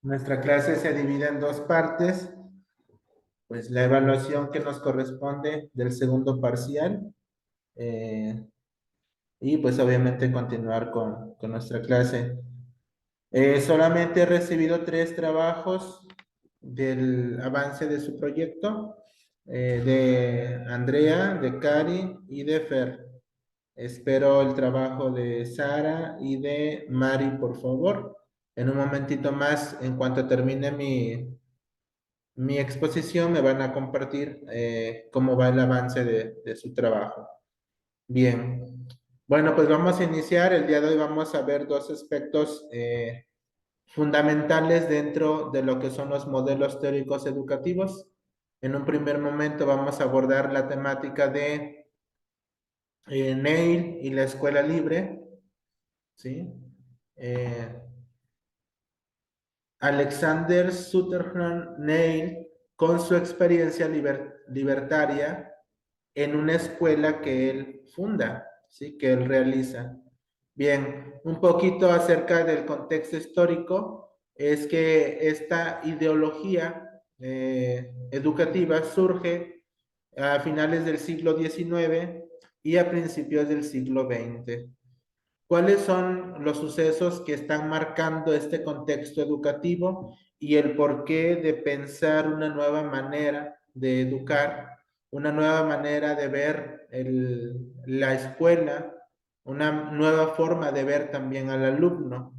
Nuestra clase se divide en dos partes, pues la evaluación que nos corresponde del segundo parcial eh, y pues obviamente continuar con nuestra clase. Solamente he recibido 3 trabajos del avance de su proyecto, de Andrea, de Cari y de Fer. Espero el trabajo de Sara y de Mari, por favor. En un momentito más, en cuanto termine mi exposición, me van a compartir cómo va el avance de su trabajo. Bien. Bueno, pues vamos a iniciar. El día de hoy vamos a ver dos aspectos fundamentales dentro de lo que son los modelos teóricos educativos. En un primer momento vamos a abordar la temática de Neil y la escuela libre, ¿sí? Eh, Alexander Sutherland Neil con su experiencia libertaria en una escuela que él funda, ¿sí? Que él realiza. Bien, un poquito acerca del contexto histórico, es que esta ideología educativa surge a finales del siglo XIX y a principios del siglo XX. ¿Cuáles son los sucesos que están marcando este contexto educativo y el porqué de pensar una nueva manera de educar, una nueva manera de ver la escuela, una nueva forma de ver también al alumno?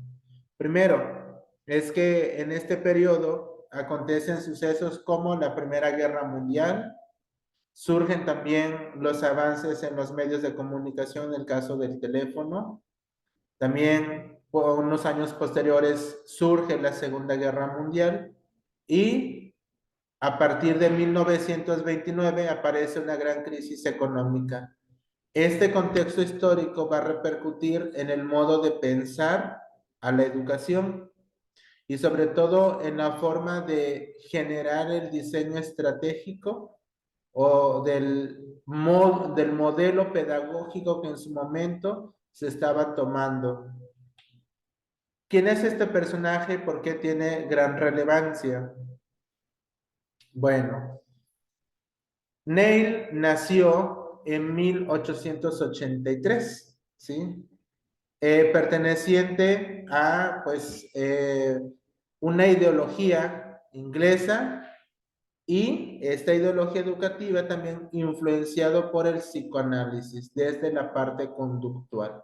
Primero, es que en este periodo acontecen sucesos como la Primera Guerra Mundial, surgen también los avances en los medios de comunicación, en el caso del teléfono. También, por unos años posteriores, surge la Segunda Guerra Mundial y a partir de 1929 aparece una gran crisis económica. Este contexto histórico va a repercutir en el modo de pensar a la educación y sobre todo en la forma de generar el diseño estratégico o del modelo pedagógico que en su momento se estaba tomando. ¿Quién es este personaje? ¿Por qué tiene gran relevancia? Bueno, Neil nació en 1883, ¿sí? Perteneciente a, pues, una ideología inglesa y esta ideología educativa también influenciado por el psicoanálisis desde la parte conductual,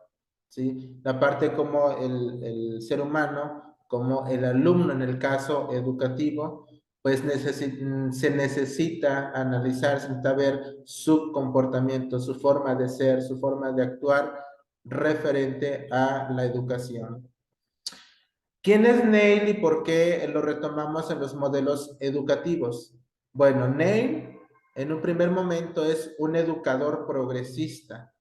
¿sí? La parte como el ser humano, como el alumno en el caso educativo, pues se necesita analizar, se necesita ver su comportamiento, su forma de ser, su forma de actuar referente a la educación. ¿Quién es Neil y por qué lo retomamos en los modelos educativos? Bueno, Neil en un primer momento es un educador progresista.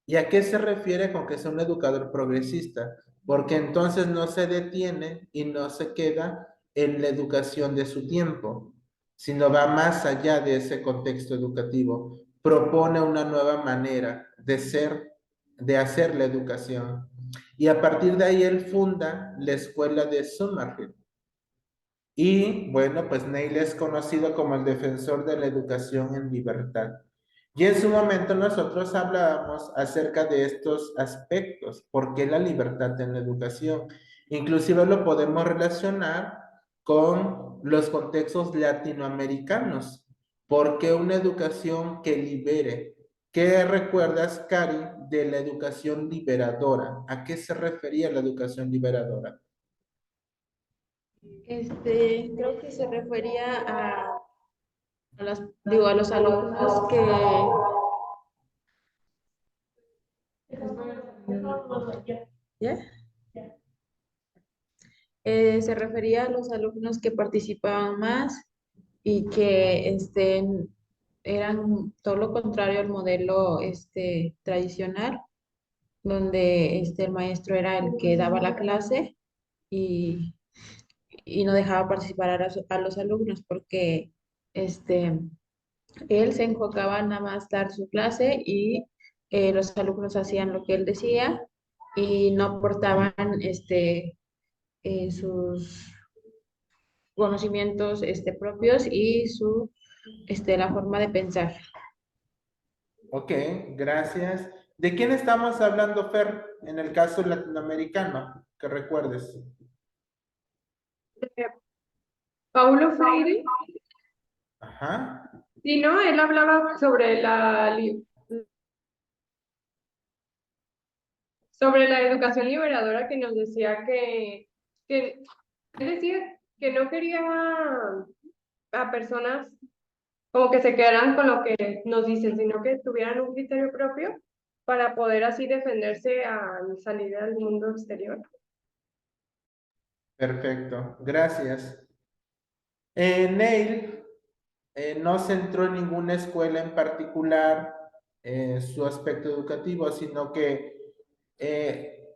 ¿Y a qué se refiere con que sea un educador progresista? Porque entonces no se detiene y no se queda en la educación de su tiempo, sino va más allá de ese contexto educativo. Propone una nueva manera de ser, de hacer la educación. Y a partir de ahí él funda la escuela de Summerhill. Y bueno, pues Neil es conocido como el defensor de la educación en libertad. Y en su momento nosotros hablábamos acerca de estos aspectos, ¿por qué la libertad en la educación? Inclusive lo podemos relacionar con los contextos latinoamericanos. ¿Por qué una educación que libere? ¿Qué recuerdas, Cari, de la educación liberadora? ¿A qué se refería la educación liberadora? Creo que se refería a los alumnos que ¿ya? Se refería a los alumnos que participaban más y que eran todo lo contrario al modelo tradicional, donde el maestro era el que daba la clase y, y no dejaba participar a los alumnos porque este, él se enfocaba nada más dar su clase y los alumnos hacían lo que él decía y no aportaban sus, conocimientos propios y la forma de pensar. Ok, gracias. ¿De quién estamos hablando, Fer, en el caso latinoamericano? Que recuerdes. Paulo Freire, Ajá. sí, ¿no? Él hablaba sobre sobre la educación liberadora que nos decía que él decía que no quería a personas como que se quedaran con lo que nos dicen, sino que tuvieran un criterio propio para poder así defenderse al salir al mundo exterior. Perfecto, gracias. Neil no centró en ninguna escuela en particular su aspecto educativo, sino que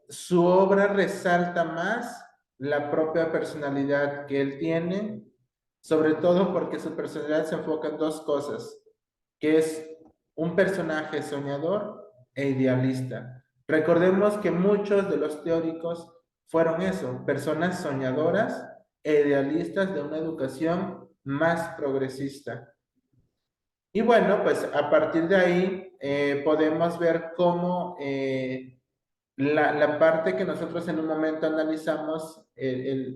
su obra resalta más la propia personalidad que él tiene, sobre todo porque su personalidad se enfoca en dos cosas, que es un personaje soñador e idealista. Recordemos que muchos de los teóricos fueron eso, personas soñadoras e idealistas de una educación más progresista. Y bueno, pues a partir de ahí podemos ver cómo la parte que nosotros en un momento analizamos,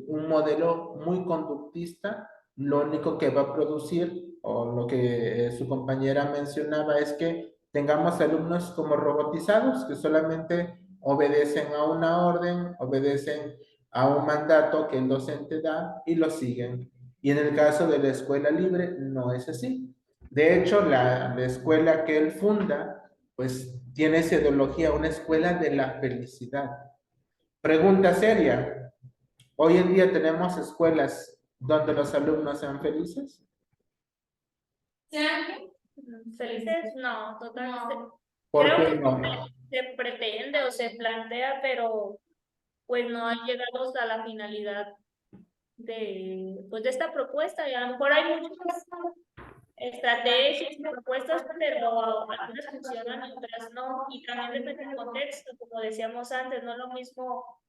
un modelo muy conductista, lo único que va a producir, o lo que su compañera mencionaba, es que tengamos alumnos como robotizados, que solamente obedecen a una orden, obedecen a un mandato que el docente da y lo siguen. Y en el caso de la escuela libre, no es así. De hecho, la escuela que él funda, pues tiene esa ideología, una escuela de la felicidad. Pregunta seria, ¿hoy en día tenemos escuelas donde los alumnos sean felices? ¿Sean felices? No, totalmente. ¿Por Creo qué que no? se pretende o se plantea, pero pues no han llegado a la finalidad pues, de esta propuesta. Y a lo mejor hay muchas estrategias, propuestas, pero algunas funcionan y otras no. Y también depende del contexto, como decíamos antes, no es lo mismo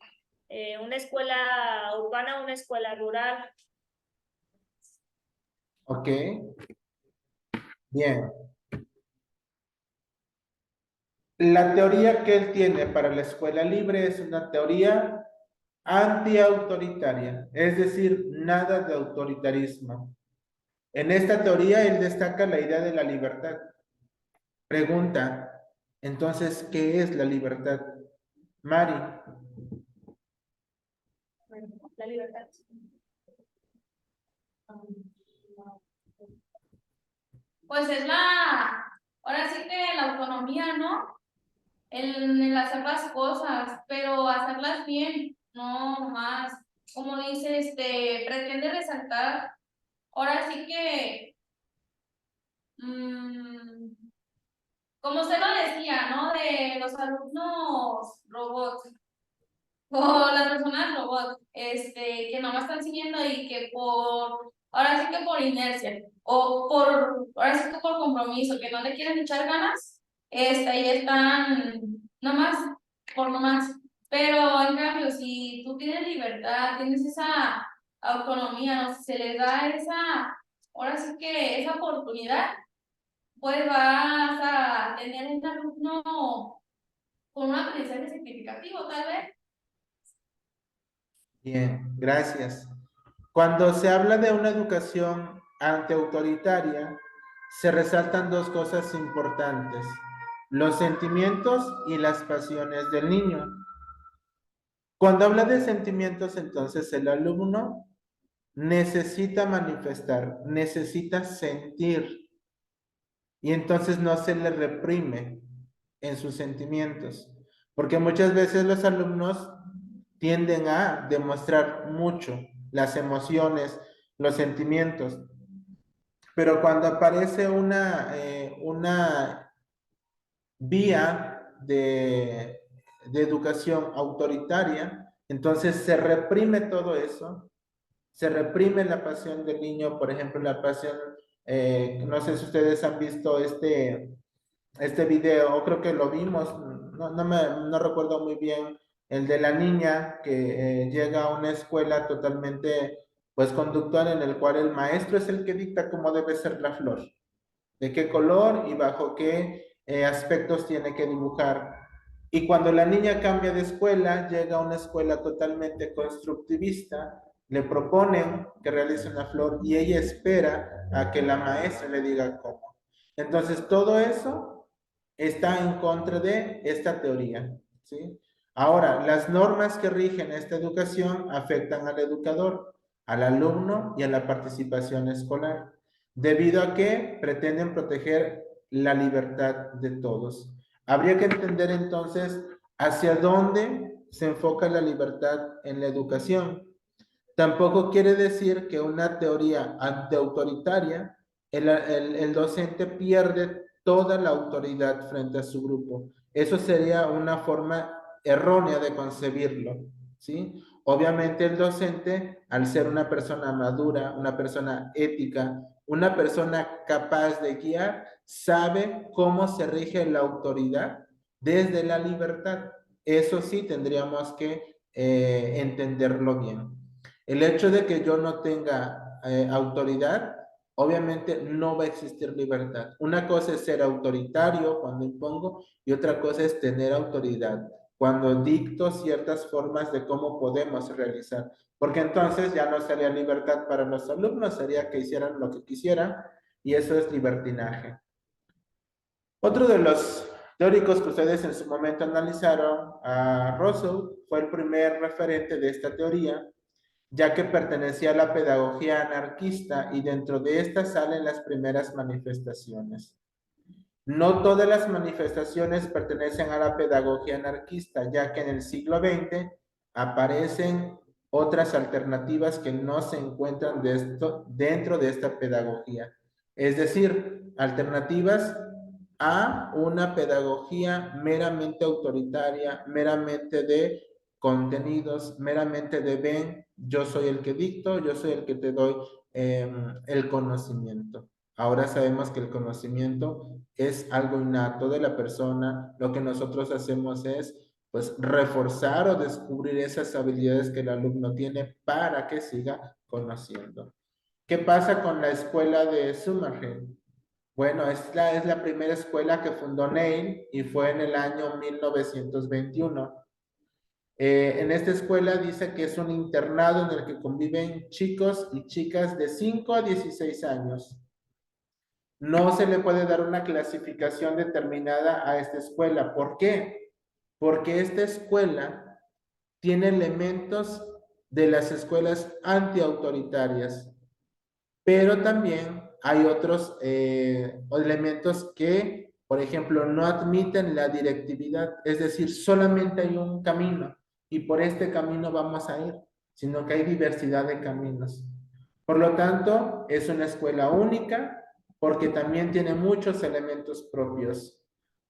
una escuela urbana o una escuela rural. Ok, bien. La teoría que él tiene para la escuela libre es una teoría antiautoritaria, es decir, nada de autoritarismo. En esta teoría él destaca la idea de la libertad. Pregunta, entonces, ¿qué es la libertad? Mari. La libertad. Pues es ahora sí que la autonomía, ¿no? El hacer las cosas, pero hacerlas bien, no más. Como dice, pretende resaltar, ahora sí que, como usted lo decía, ¿no? De los alumnos robots. O las personas robots, que no me están siguiendo y que ahora sí que por inercia, ahora sí que por compromiso, que no le quieren echar ganas, y están nomás, por nomás. Pero en cambio, si tú tienes libertad, tienes esa autonomía, ¿no? Si se les da ahora sí que esa oportunidad, pues vas a tener un alumno con un aprendizaje significativo, tal vez. Bien, gracias. Cuando se habla de una educación antiautoritaria, se resaltan dos cosas importantes, los sentimientos y las pasiones del niño. Cuando habla de sentimientos, entonces el alumno necesita manifestar, necesita sentir, y entonces no se le reprime en sus sentimientos, porque muchas veces los alumnos tienden a demostrar mucho las emociones, los sentimientos, pero cuando aparece una vía de educación autoritaria, entonces se reprime todo eso, se reprime la pasión del niño, por ejemplo, la pasión, no sé si ustedes han visto este video, o creo que lo vimos, no recuerdo muy bien, el de la niña que llega a una escuela totalmente pues conductual en el cual el maestro es el que dicta cómo debe ser la flor, de qué color y bajo qué aspectos tiene que dibujar. Y cuando la niña cambia de escuela, llega a una escuela totalmente constructivista, le proponen que realice una flor y ella espera a que la maestra le diga cómo. Entonces, todo eso está en contra de esta teoría, ¿sí? Ahora, las normas que rigen esta educación afectan al educador, al alumno y a la participación escolar, debido a que pretenden proteger la libertad de todos. Habría que entender entonces hacia dónde se enfoca la libertad en la educación. Tampoco quiere decir que una teoría antiautoritaria, el docente pierde toda la autoridad frente a su grupo. Eso sería una forma errónea de concebirlo, ¿sí? Obviamente el docente, al ser una persona madura, una persona ética, una persona capaz de guiar, sabe cómo se rige la autoridad desde la libertad. Eso sí tendríamos que entenderlo bien. El hecho de que yo no tenga autoridad, obviamente no va a existir libertad. Una cosa es ser autoritario cuando impongo y otra cosa es tener autoridad cuando dicto ciertas formas de cómo podemos realizar. Porque entonces ya no sería libertad para los alumnos, sería que hicieran lo que quisieran y eso es libertinaje. Otro de los teóricos que ustedes en su momento analizaron, a Russell, fue el primer referente de esta teoría, ya que pertenecía a la pedagogía anarquista y dentro de esta salen las primeras manifestaciones. No todas las manifestaciones pertenecen a la pedagogía anarquista, ya que en el siglo XX aparecen otras alternativas que no se encuentran dentro de esta pedagogía. Es decir, alternativas a una pedagogía meramente autoritaria, meramente de contenidos, meramente de ven, yo soy el que dicto, yo soy el que te doy el conocimiento. Ahora sabemos que el conocimiento es algo innato de la persona. Lo que nosotros hacemos es, pues, reforzar o descubrir esas habilidades que el alumno tiene para que siga conociendo. ¿Qué pasa con la escuela de Summerhill? Bueno, es la primera escuela que fundó Neil y fue en el año 1921. En esta escuela dice que es un internado en el que conviven chicos y chicas de 5 a 16 años. No se le puede dar una clasificación determinada a esta escuela. ¿Por qué? Porque esta escuela tiene elementos de las escuelas antiautoritarias, pero también hay otros elementos que, por ejemplo, no admiten la directividad, es decir, solamente hay un camino y por este camino vamos a ir, sino que hay diversidad de caminos. Por lo tanto, es una escuela única porque también tiene muchos elementos propios.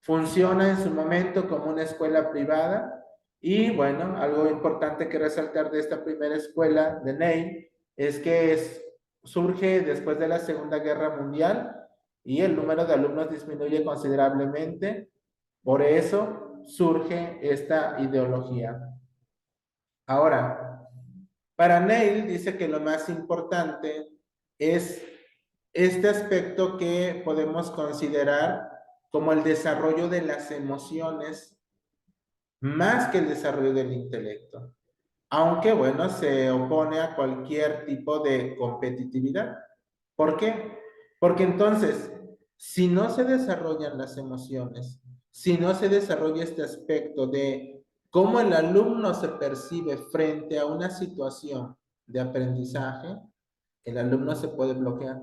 Funciona en su momento como una escuela privada y, bueno, algo importante que resaltar de esta primera escuela de Neil es que surge después de la Segunda Guerra Mundial y el número de alumnos disminuye considerablemente. Por eso surge esta ideología. Ahora, para Neil dice que lo más importante es este aspecto que podemos considerar como el desarrollo de las emociones más que el desarrollo del intelecto. Aunque, bueno, se opone a cualquier tipo de competitividad. ¿Por qué? Porque entonces, si no se desarrollan las emociones, si no se desarrolla este aspecto de cómo el alumno se percibe frente a una situación de aprendizaje, el alumno se puede bloquear.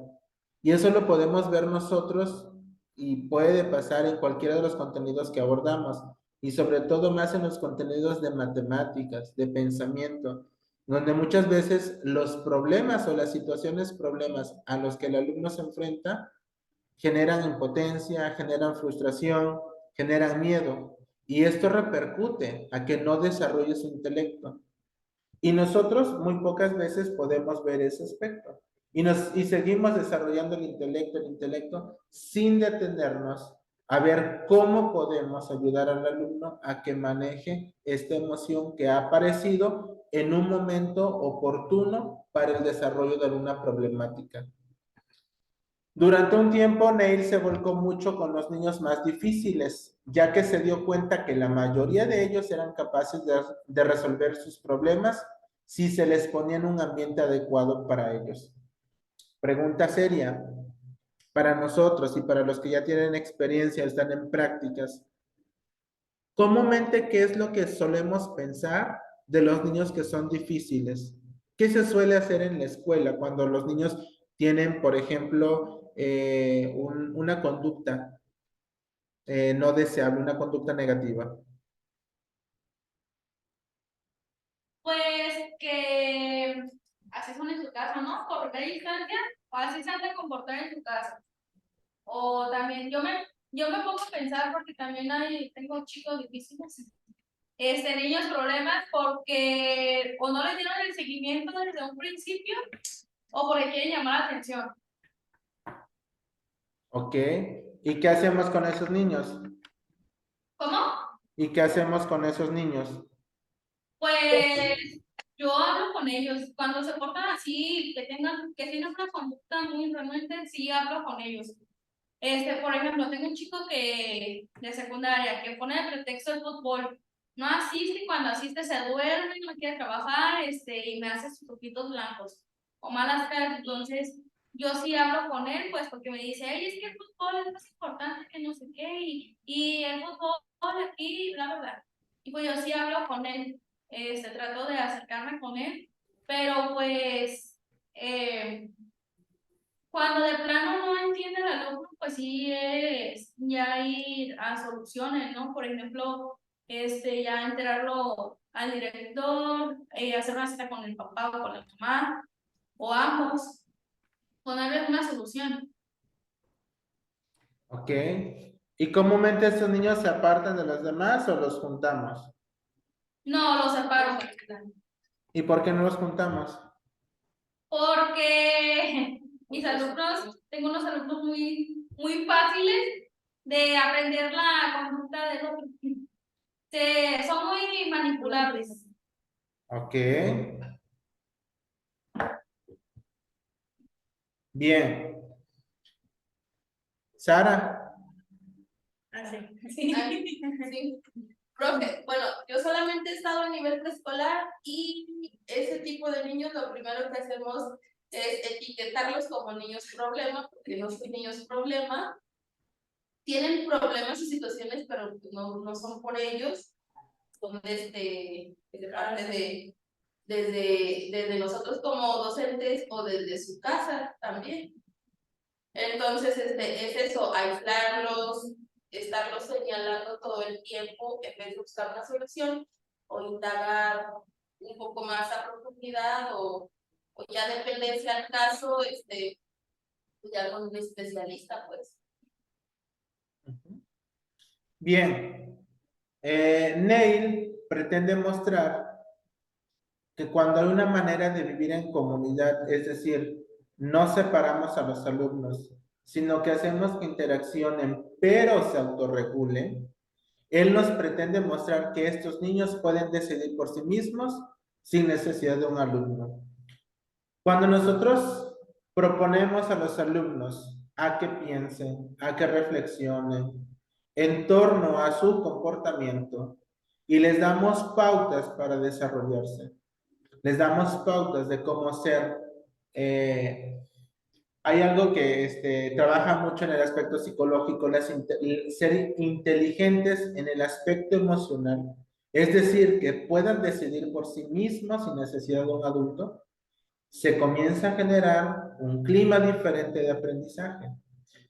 Y eso lo podemos ver nosotros y puede pasar en cualquiera de los contenidos que abordamos y sobre todo más en los contenidos de matemáticas, de pensamiento, donde muchas veces los problemas o las situaciones problemas a los que el alumno se enfrenta generan impotencia, generan frustración, generan miedo y esto repercute a que no desarrolle su intelecto. Y nosotros muy pocas veces podemos ver ese aspecto. Y seguimos desarrollando el intelecto sin detenernos a ver cómo podemos ayudar al alumno a que maneje esta emoción que ha aparecido en un momento oportuno para el desarrollo de alguna problemática. Durante un tiempo, Neil se volcó mucho con los niños más difíciles, ya que se dio cuenta que la mayoría de ellos eran capaces de resolver sus problemas si se les ponía en un ambiente adecuado para ellos. Pregunta seria para nosotros y para los que ya tienen experiencia, están en prácticas. Comúnmente, ¿qué es lo que solemos pensar de los niños que son difíciles? ¿Qué se suele hacer en la escuela cuando los niños tienen, por ejemplo, una conducta no deseable, una conducta negativa? Pues que así son en su casa, ¿no? Por primera instancia, o así se han de comportar en su casa. O también, yo me pongo a pensar porque también tengo chicos difíciles, niños problemas porque o no les dieron el seguimiento desde un principio o porque quieren llamar la atención. ¿Ok? ¿Y qué hacemos con esos niños? ¿Cómo? ¿Y qué hacemos con esos niños? Pues yo hablo con ellos. Cuando se portan así, que tienen una conducta muy realmente, sí hablo con ellos. Por ejemplo, tengo un chico de secundaria que pone el pretexto del fútbol. No asiste y cuando asiste se duerme, no quiere trabajar, y me hace sus ojitos blancos o malas caras. Entonces, yo sí hablo con él, pues, porque me dice, ay, es que el fútbol es más importante que no sé qué, y el fútbol aquí, bla, bla, bla. Y pues yo sí hablo con él, trato de acercarme con él, pero pues, cuando de plano no entiende el alumno, pues sí es ya ir a soluciones, ¿no? Por ejemplo, ya enterarlo al director, hacer una cita con el papá o con la mamá, o ambos, ponerle una solución. ¿Ok? ¿Y comúnmente estos niños se apartan de los demás o los juntamos? No, los separo. ¿Y por qué no los juntamos? Porque tengo unos alumnos muy, muy fáciles de aprender la conducta del otro. Son muy manipulables. Ok. Bien. Sara. Sí. Sí. Profe, bueno, yo solamente he estado a nivel preescolar y ese tipo de niños lo primero que hacemos es etiquetarlos como niños problema, porque no son niños problema, tienen problemas y situaciones, pero no son por ellos, son desde parte desde nosotros como docentes o desde su casa también. Entonces, es eso, aislarlos, estarlos señalando todo el tiempo en vez de buscar una solución o indagar un poco más a profundidad o ya depende si al caso, pues ya con un especialista, pues. Bien. Neil pretende mostrar que cuando hay una manera de vivir en comunidad, es decir, no separamos a los alumnos, sino que hacemos que interaccionen, pero se autorregulen, él nos pretende mostrar que estos niños pueden decidir por sí mismos sin necesidad de un alumno. Cuando nosotros proponemos a los alumnos a que piensen, a que reflexionen en torno a su comportamiento y les damos pautas para desarrollarse, les damos pautas de cómo ser. Hay algo que trabaja mucho en el aspecto psicológico, ser inteligentes en el aspecto emocional, es decir, que puedan decidir por sí mismos sin necesidad de un adulto. Se comienza a generar un clima diferente de aprendizaje,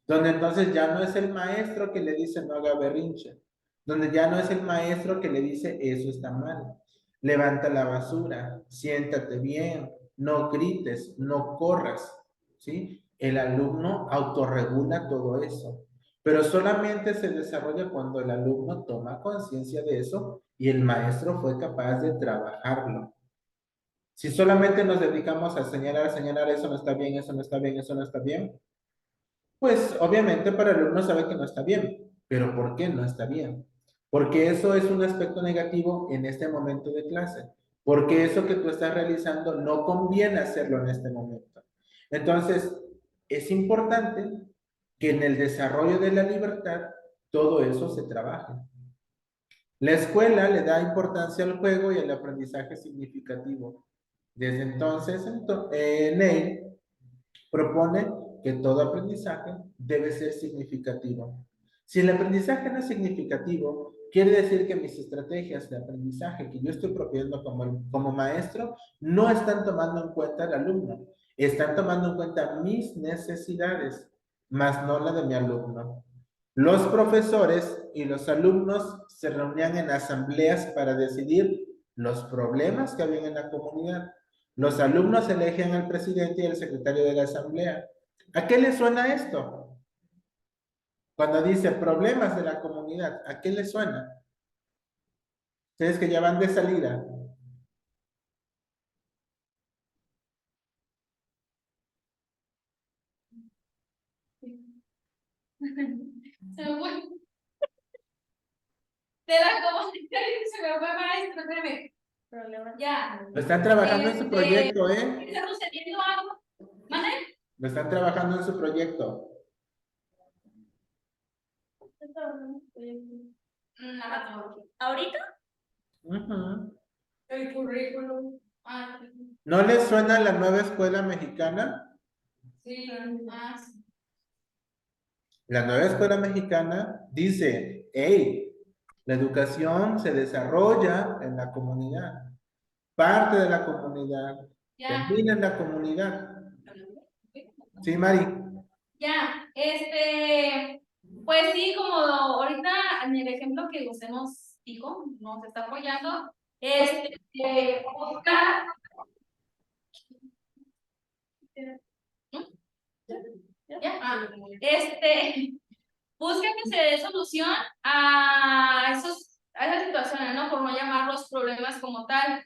donde entonces ya no es el maestro que le dice no haga berrinche, donde ya no es el maestro que le dice eso está mal, levanta la basura, siéntate bien, no grites, no corras, ¿sí? El alumno autorregula todo eso, pero solamente se desarrolla cuando el alumno toma conciencia de eso y el maestro fue capaz de trabajarlo. Si solamente nos dedicamos a señalar, eso no está bien, eso no está bien, eso no está bien, pues obviamente para el alumno sabe que no está bien. Pero ¿por qué no está bien? Porque eso es un aspecto negativo en este momento de clase. porque eso que tú estás realizando no conviene hacerlo en este momento. Entonces, es importante que en el desarrollo de la libertad todo eso se trabaje. La escuela le da importancia al juego y al aprendizaje significativo. Desde entonces, Neil propone que todo aprendizaje debe ser significativo. Si el aprendizaje no es significativo, quiere decir que mis estrategias de aprendizaje que yo estoy proponiendo como maestro no están tomando en cuenta al alumno, están tomando en cuenta mis necesidades, más no la de mi alumno. Los profesores y los alumnos se reunían en asambleas para decidir los problemas que había en la comunidad. Los alumnos elegían al presidente y al secretario de la asamblea. ¿A qué le suena esto? Cuando dice problemas de la comunidad, ¿a qué le suena? Ustedes que ya van de salida. Se me fue. De la comunidad se me fue, maestro, espérame. Ya. Están trabajando en su proyecto, ¿eh? ¿Está sucediendo algo? ¿Mande? Están trabajando en su proyecto. La metodología. ¿Ahorita? El currículum. Ah, ¿No les suena la nueva escuela mexicana? sí. Sí. La nueva escuela mexicana dice, hey, la educación se desarrolla en la comunidad, parte de la comunidad, Ya. termina en la comunidad. Sí, Mari. Ya, pues sí, como ahorita en el ejemplo que usted nos dijo, nos está apoyando, buscar, ¿no? Ya, busca que se dé solución a esas situaciones, ¿no? Por no llamarlos problemas como tal,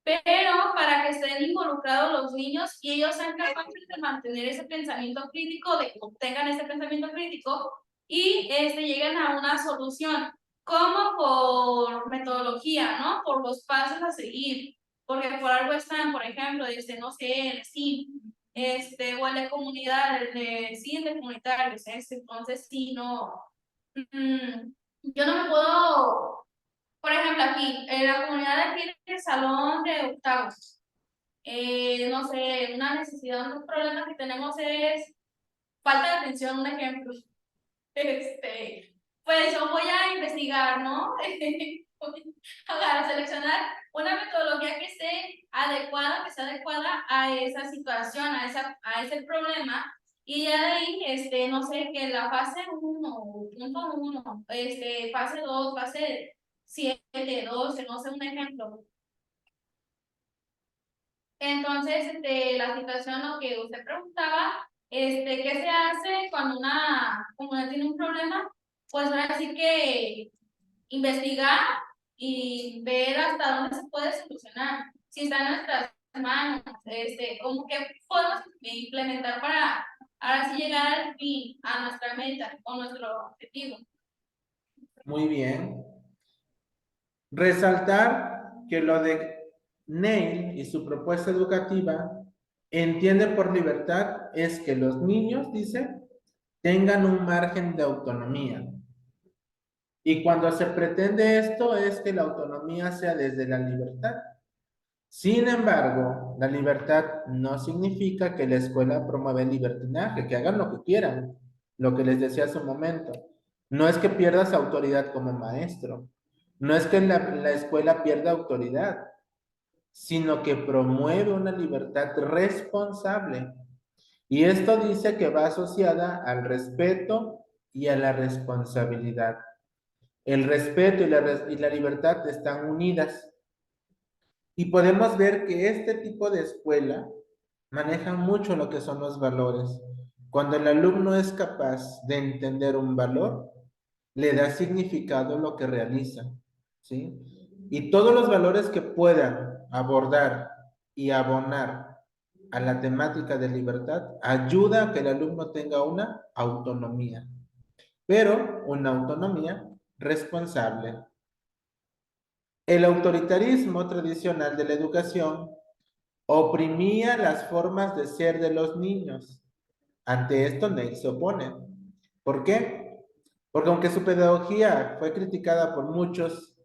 pero para que estén involucrados los niños y ellos sean capaces de mantener ese pensamiento crítico, de que obtengan ese pensamiento crítico y lleguen a una solución, como por metodología, ¿no? Por los pasos a seguir, porque por algo están, por ejemplo, no sé, el STEAM, o en la comunidad, el de comunitarios, entonces sí, no, yo no me puedo, por ejemplo, aquí, en la comunidad aquí en el salón de octavos, no sé, una necesidad, un problema que tenemos es falta de atención, un ejemplo. Pues yo voy a investigar, ¿no? Para seleccionar una metodología que esté adecuada, que sea adecuada a esa situación, a ese problema. Y ya de ahí, no sé, que la fase 1, punto 1, fase 2, fase 7, 12, no sé, un ejemplo. Entonces, la situación, lo que usted preguntaba, ¿qué se hace cuando una comunidad tiene un problema? Pues ahora sí que investigar y ver hasta dónde se puede solucionar. Si está en nuestras manos, como que podemos implementar para ahora sí llegar al fin, a nuestra meta o nuestro objetivo. Muy bien. Resaltar que lo de Neil y su propuesta educativa entiende por libertad es que los niños, dice, tengan un margen de autonomía. Y cuando se pretende esto es que la autonomía sea desde la libertad. Sin embargo, la libertad no significa que la escuela promueva el libertinaje, que hagan lo que quieran, lo que les decía hace un momento. No es que pierdas autoridad como maestro, no es que la escuela pierda autoridad, sino que promueve una libertad responsable. Y esto dice que va asociada al respeto y a la responsabilidad. El respeto y la libertad están unidas. Y podemos ver que este tipo de escuela maneja mucho lo que son los valores. Cuando el alumno es capaz de entender un valor, le da significado a lo que realiza, ¿sí? Y todos los valores que puedan abordar y abonar a la temática de libertad ayuda a que el alumno tenga una autonomía, pero una autonomía responsable. El autoritarismo tradicional de la educación oprimía las formas de ser de los niños. Ante esto, Ney se opone. ¿Por qué? Porque aunque su pedagogía fue criticada por muchos,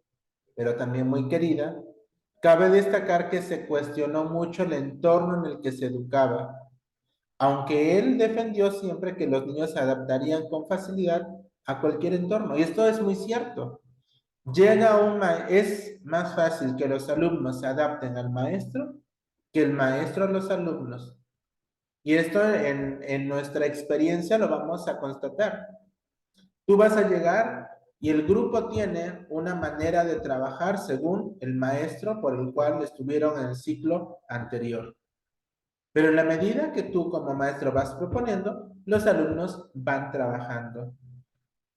pero también muy querida, cabe destacar que se cuestionó mucho el entorno en el que se educaba, aunque él defendió siempre que los niños se adaptarían con facilidad a cualquier entorno. Y esto es muy cierto. Es más fácil que los alumnos se adapten al maestro que el maestro a los alumnos. Y esto en nuestra experiencia lo vamos a constatar. Tú vas a llegar y el grupo tiene una manera de trabajar según el maestro por el cual estuvieron en el ciclo anterior. Pero en la medida que tú como maestro vas proponiendo, los alumnos van trabajando.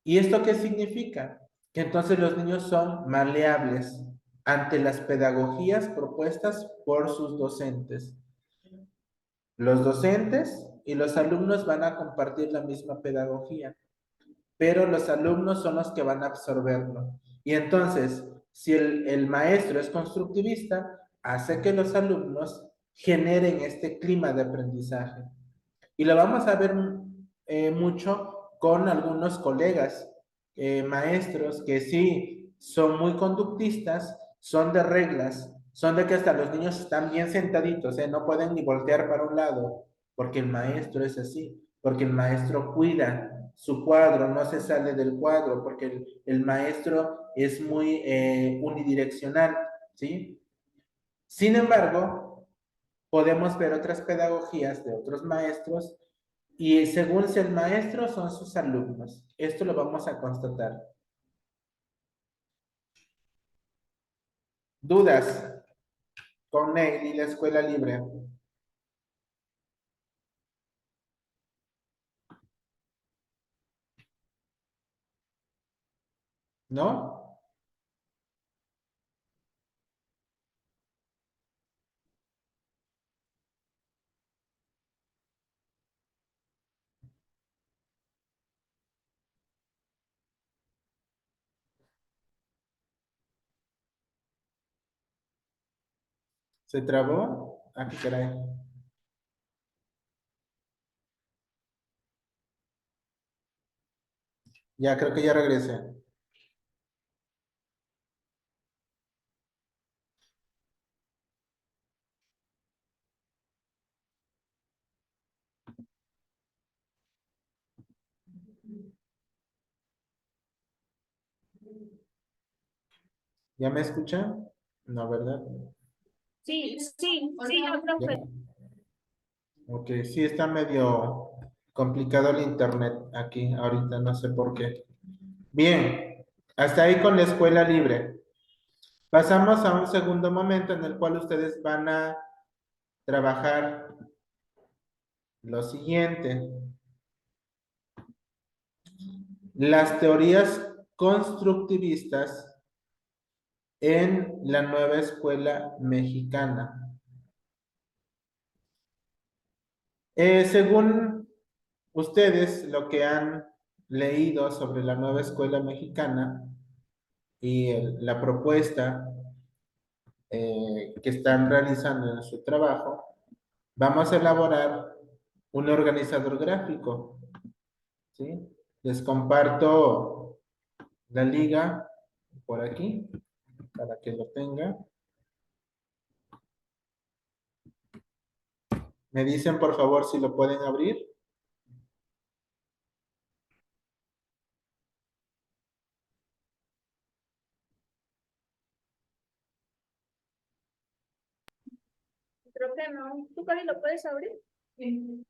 ¿Y esto qué significa? Que entonces los niños son maleables ante las pedagogías propuestas por sus docentes. Los docentes y los alumnos van a compartir la misma pedagogía, pero los alumnos son los que van a absorberlo. Y entonces, si el maestro es constructivista, hace que los alumnos generen este clima de aprendizaje. Y lo vamos a ver mucho con algunos colegas, maestros, que sí son muy conductistas, son de reglas, son de que hasta los niños están bien sentaditos, no pueden ni voltear para un lado, porque el maestro es así, porque el maestro cuida su cuadro, no se sale del cuadro, porque el maestro es muy unidireccional, ¿sí? Sin embargo, podemos ver otras pedagogías de otros maestros y según si el maestro son sus alumnos. Esto lo vamos a constatar. ¿Dudas con Neil y la escuela libre? ¿No? ¿Se trabó? Ah, qué caray. Ya, creo que ya regresé. ¿Ya me escuchan? No, ¿verdad? Sí, sí, sí, yo, Ya. profe. Ok, sí está medio complicado el internet aquí ahorita, no sé por qué. Bien, hasta ahí con la escuela libre. Pasamos a un segundo momento en el cual ustedes van a trabajar lo siguiente. Las teorías constructivistas en la nueva escuela mexicana. Según ustedes, lo que han leído sobre la nueva escuela mexicana y la propuesta que están realizando en su trabajo, vamos a elaborar un organizador gráfico, ¿sí? Les comparto la liga por aquí para que lo tenga. Me dicen por favor si lo pueden abrir. Creo que no. ¿Tú, Cari, lo puedes abrir? Sí.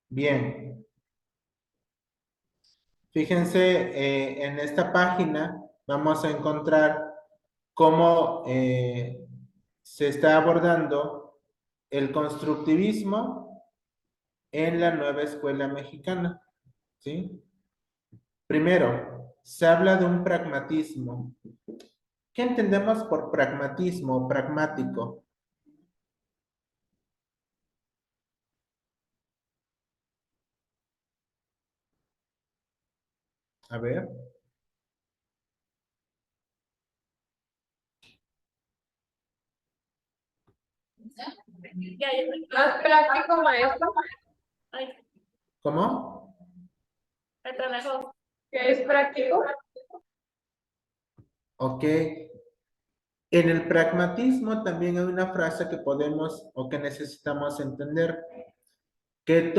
Bien. Fíjense, en esta página vamos a encontrar cómo se está abordando el constructivismo en la nueva escuela mexicana, ¿sí? Primero, se habla de un pragmatismo. ¿Qué entendemos por pragmatismo, pragmático? A ver. Ya, Más práctico, maestro, ay, ¿Cómo? otra mejor. que es práctico. Ok. En el pragmatismo también hay una frase que podemos o que necesitamos entender, que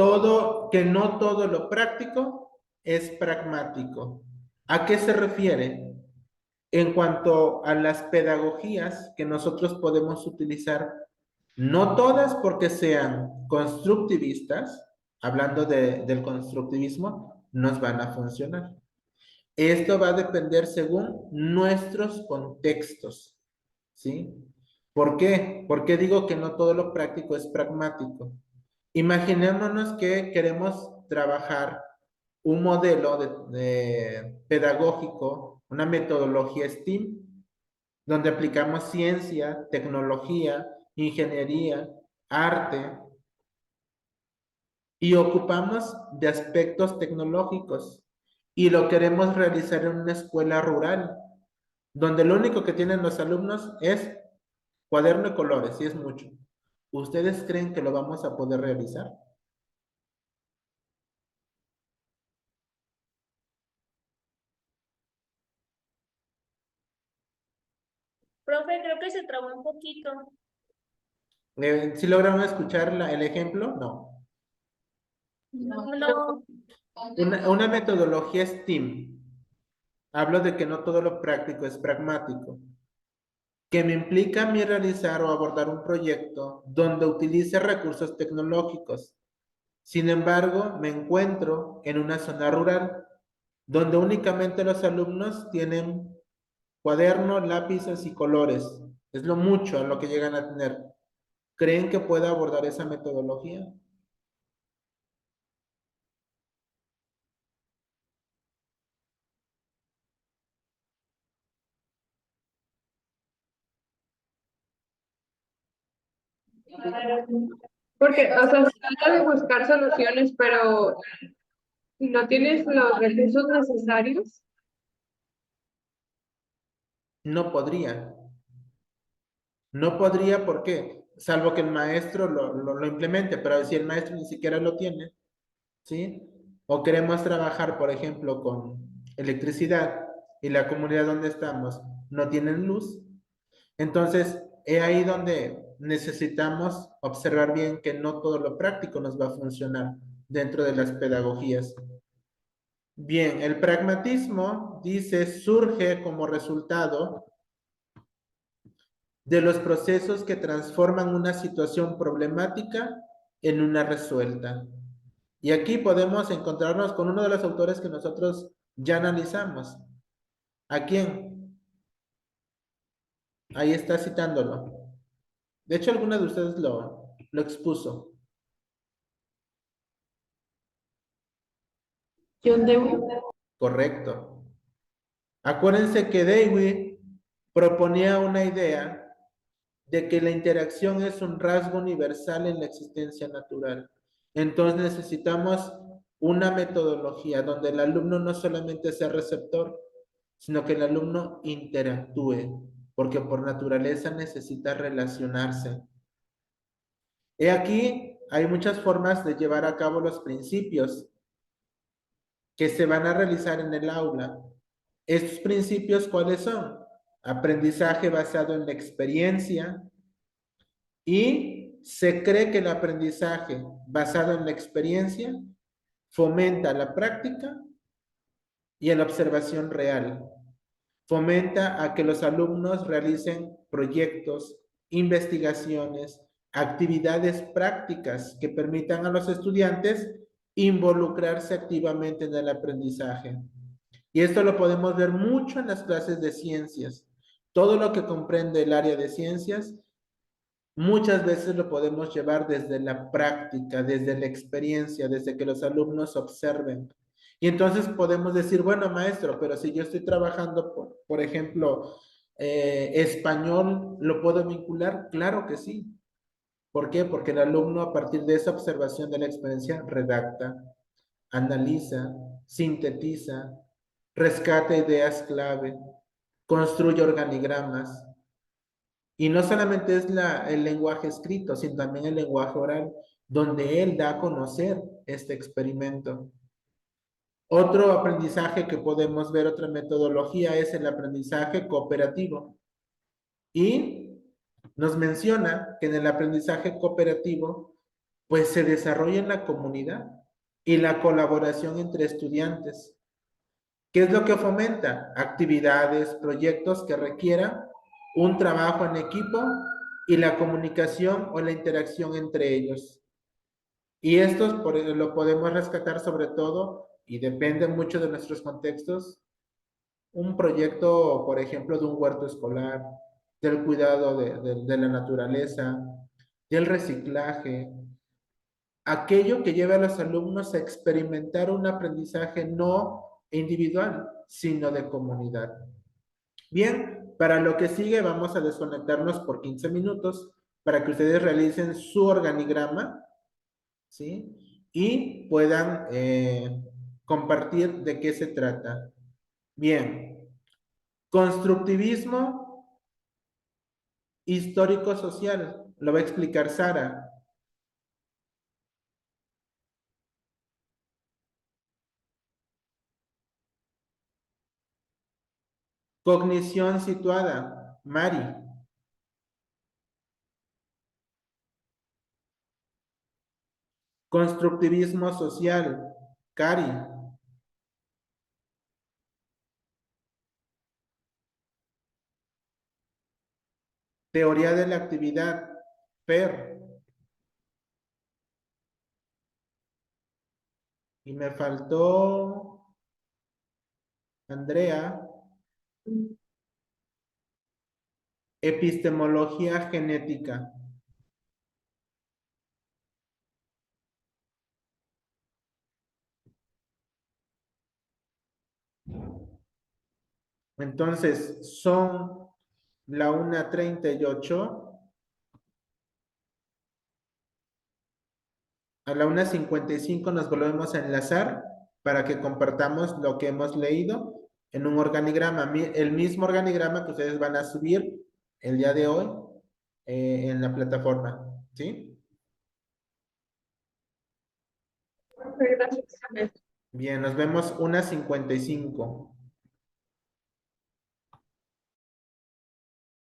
no todo lo práctico es pragmático. ¿A qué se refiere? En cuanto a las pedagogías que nosotros podemos utilizar, no todas porque sean constructivistas, hablando del constructivismo, nos van a funcionar. Esto va a depender según nuestros contextos, ¿sí? ¿Por qué? Porque digo que no todo lo práctico es pragmático. Imaginémonos que queremos trabajar un modelo pedagógico, una metodología STEAM, donde aplicamos ciencia, tecnología, ingeniería, arte y ocupamos de aspectos tecnológicos y lo queremos realizar en una escuela rural, donde lo único que tienen los alumnos es cuaderno de colores, y es mucho. ¿Ustedes creen que lo vamos a poder realizar? Profe, creo que se trabó un poquito. ¿Sí lograron escuchar el ejemplo? No. No, Una metodología STEAM. Hablo de que no todo lo práctico es pragmático. Que me implica a mí realizar o abordar un proyecto donde utilice recursos tecnológicos. Sin embargo, me encuentro en una zona rural donde únicamente los alumnos tienen cuadernos, lápices y colores. Es lo mucho a lo que llegan a tener. ¿Creen que pueda abordar esa metodología? Porque, o sea, se trata de buscar soluciones, pero si no tienes los recursos necesarios, No podría. No podría, ¿por qué? Salvo que el maestro lo implemente, pero si el maestro ni siquiera lo tiene, ¿sí? O queremos trabajar, por ejemplo, con electricidad y la comunidad donde estamos no tienen luz, entonces es ahí donde necesitamos observar bien que no todo lo práctico nos va a funcionar dentro de las pedagogías. Bien, el pragmatismo, dice, surge como resultado de los procesos que transforman una situación problemática en una resuelta. Y aquí podemos encontrarnos con uno de los autores que nosotros ya analizamos. ¿A quién? Ahí está citándolo. De hecho, alguno de ustedes lo expuso. John Dewey. Correcto. Acuérdense que Dewey proponía una idea de que la interacción es un rasgo universal en la existencia natural. Entonces necesitamos una metodología donde el alumno no solamente sea receptor, sino que el alumno interactúe, porque por naturaleza necesita relacionarse. He aquí, hay muchas formas de llevar a cabo los principios que se van a realizar en el aula. ¿Estos principios cuáles son? Aprendizaje basado en la experiencia, y se cree que el aprendizaje basado en la experiencia fomenta la práctica y la observación real. Fomenta a que los alumnos realicen proyectos, investigaciones, actividades prácticas que permitan a los estudiantes involucrarse activamente en el aprendizaje. Y esto lo podemos ver mucho en las clases de ciencias. Todo lo que comprende el área de ciencias, muchas veces lo podemos llevar desde la práctica, desde la experiencia, desde que los alumnos observen. Y entonces podemos decir, bueno, maestro, pero si yo estoy trabajando, por ejemplo, español, ¿lo puedo vincular? Claro que sí. ¿Por qué? Porque el alumno a partir de esa observación de la experiencia redacta, analiza, sintetiza, rescata ideas clave, construye organigramas. Y no solamente es el lenguaje escrito, sino también el lenguaje oral, donde él da a conocer este experimento. Otro aprendizaje que podemos ver, otra metodología, es el aprendizaje cooperativo. Y nos menciona que en el aprendizaje cooperativo, pues se desarrolla en la comunidad y la colaboración entre estudiantes. ¿Qué es lo que fomenta? Actividades, proyectos que requieran un trabajo en equipo y la comunicación o la interacción entre ellos. Y esto lo podemos rescatar sobre todo, y depende mucho de nuestros contextos, un proyecto, por ejemplo, de un huerto escolar, del cuidado de la naturaleza, del reciclaje, aquello que lleva a los alumnos a experimentar un aprendizaje no individual, sino de comunidad. Bien, para lo que sigue vamos a desconectarnos por 15 minutos para que ustedes realicen su organigrama, ¿sí? Y puedan compartir de qué se trata. Bien, constructivismo histórico-social, lo va a explicar Sara. Cognición situada, Mari. Constructivismo social, Cari. Teoría de la actividad, Fer. Y me faltó Andrea. Epistemología genética. Entonces, son la 1:38. A la 1:55 nos volvemos a enlazar para que compartamos lo que hemos leído en un organigrama, el mismo organigrama que ustedes van a subir el día de hoy en la plataforma, ¿sí? Gracias. Bien, nos vemos 1:55.